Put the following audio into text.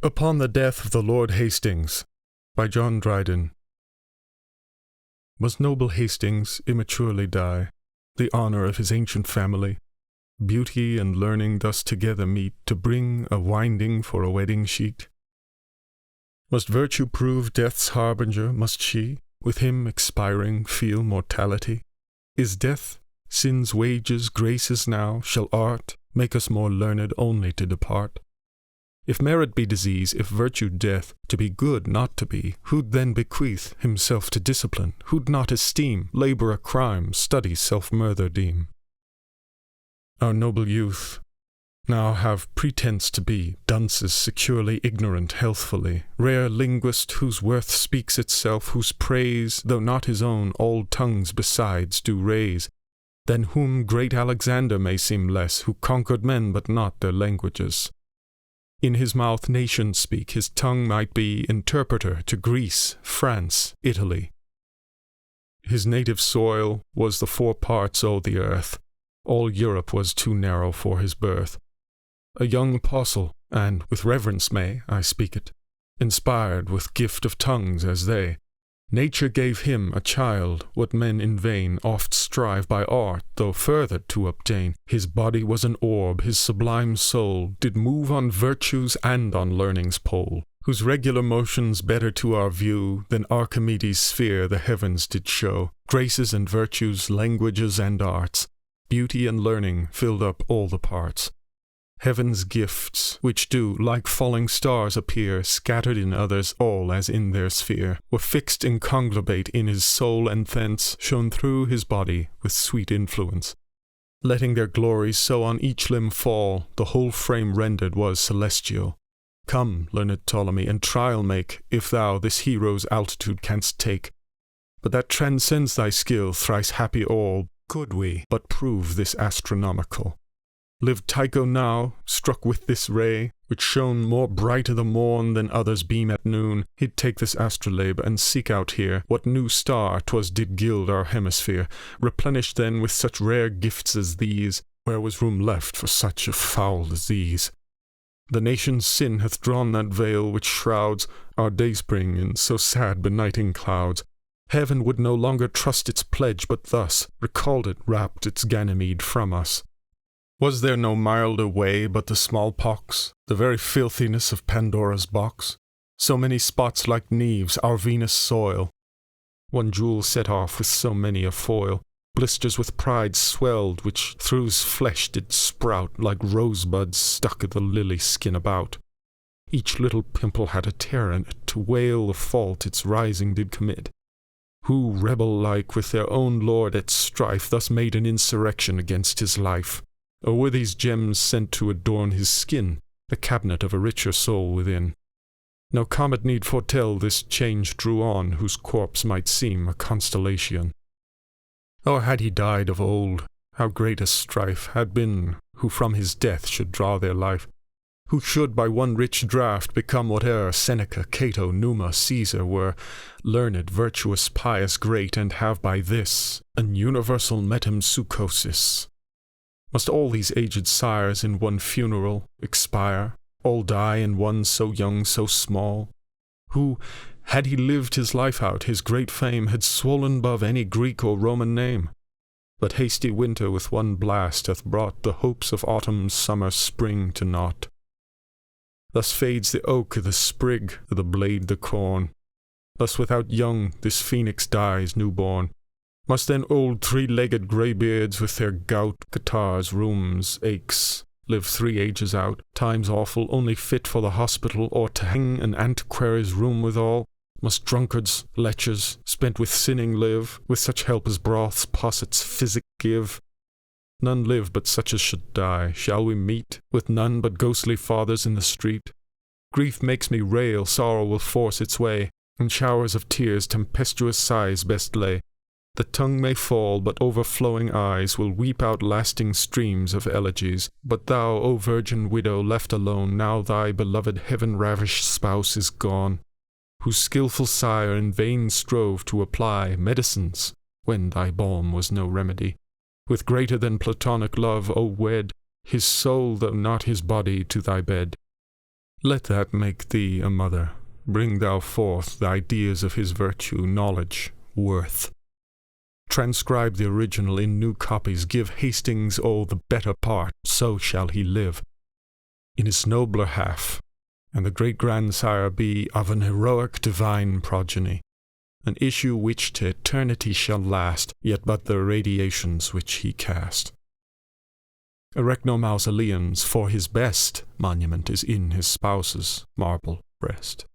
Upon the Death of the Lord Hastings, by John Dryden. Must noble Hastings immaturely die, the honour of his ancient family? Beauty and learning thus together meet, to bring a winding for a wedding sheet? Must virtue prove death's harbinger, must she, with him expiring, feel mortality? Is death sin's wages, graces now? Shall art make us more learned only to depart? If merit be disease, if virtue death, to be good not to be, who'd then bequeath himself to discipline? Who'd not esteem, labour a crime, study self-murther deem? Our noble youth now have pretence to be dunces, securely ignorant healthfully, rare linguist whose worth speaks itself, whose praise, though not his own, all tongues besides do raise, than whom great Alexander may seem less, who conquered men but not their languages. In his mouth nations speak, his tongue might be interpreter to Greece, France, Italy. His native soil was the 4 parts o' the earth, all Europe was too narrow for his birth. A young apostle, and with reverence may I speak it, inspired with gift of tongues as they, nature gave him a child, what men in vain oft strive by art, though further to obtain. His body was an orb, his sublime soul did move on virtues and on learning's pole, whose regular motions better to our view than Archimedes' sphere the heavens did show. Graces and virtues, languages and arts, beauty and learning filled up all the parts. Heaven's gifts, which do, like falling stars appear, scattered in others all as in their sphere, were fixed in conglobate in his soul, and thence shone through his body with sweet influence. Letting their glories so on each limb fall, the whole frame rendered was celestial. Come, learned Ptolemy, and trial make, if thou this hero's altitude canst take. But that transcends thy skill, thrice happy all, could we but prove this astronomical. Lived Tycho now, struck with this ray, which shone more bright i' the morn than others beam at noon, he'd take this astrolabe and seek out here what new star 'twas did gild our hemisphere, replenish then with such rare gifts as these, where was room left for such a foul disease. The nation's sin hath drawn that veil which shrouds our dayspring in so sad benighting clouds. Heaven would no longer trust its pledge, but thus recalled it, rapt its Ganymede from us. Was there no milder way but the smallpox, the very filthiness of Pandora's box? So many spots like Neve's, our Venus soil. One jewel set off with so many a foil, blisters with pride swelled, which through's flesh did sprout, like rosebuds stuck i' the lily skin about. Each little pimple had a tear in it, to wail the fault its rising did commit. Who, rebel-like, with their own lord at strife, thus made an insurrection against his life? Or were these gems sent to adorn his skin, the cabinet of a richer soul within? No comet need foretell this change drew on, whose corpse might seem a constellation. Or had he died of old, how great a strife had been who from his death should draw their life, who should by one rich draught become whate'er Seneca, Cato, Numa, Caesar were, learned, virtuous, pious, great, and have by this an universal metempsychosis. Must all these aged sires in one funeral expire, all die in one so young, so small? Who, had he lived his life out, his great fame had swollen above any Greek or Roman name? But hasty winter with one blast hath brought the hopes of autumn, summer, spring to naught. Thus fades the oak, the sprig, the blade, the corn. Thus without young this phoenix dies newborn. Must then old 3-legged greybeards with their gout, catarrhs, rheums, aches, live 3 ages out, times awful, only fit for the hospital, or to hang an antiquary's room withal? Must drunkards, lechers, spent with sinning live, with such help as broths, possets, physic give? None live but such as should die. Shall we meet with none but ghostly fathers in the street? Grief makes me rail, sorrow will force its way, in showers of tears tempestuous sighs best lay. The tongue may fall, but overflowing eyes will weep out lasting streams of elegies. But thou, O virgin widow, left alone, now thy beloved heaven-ravished spouse is gone, whose skilful sire in vain strove to apply medicines, when thy balm was no remedy. With greater than platonic love, O wed his soul, though not his body, to thy bed. Let that make thee a mother. Bring thou forth the ideas of his virtue, knowledge, worth. Transcribe the original in new copies, give Hastings all the better part, so shall he live in his nobler half, and the great-grandsire be of an heroic divine progeny, an issue which to eternity shall last, yet but the radiations which he cast. Erect no mausoleums, for his best monument is in his spouse's marble breast.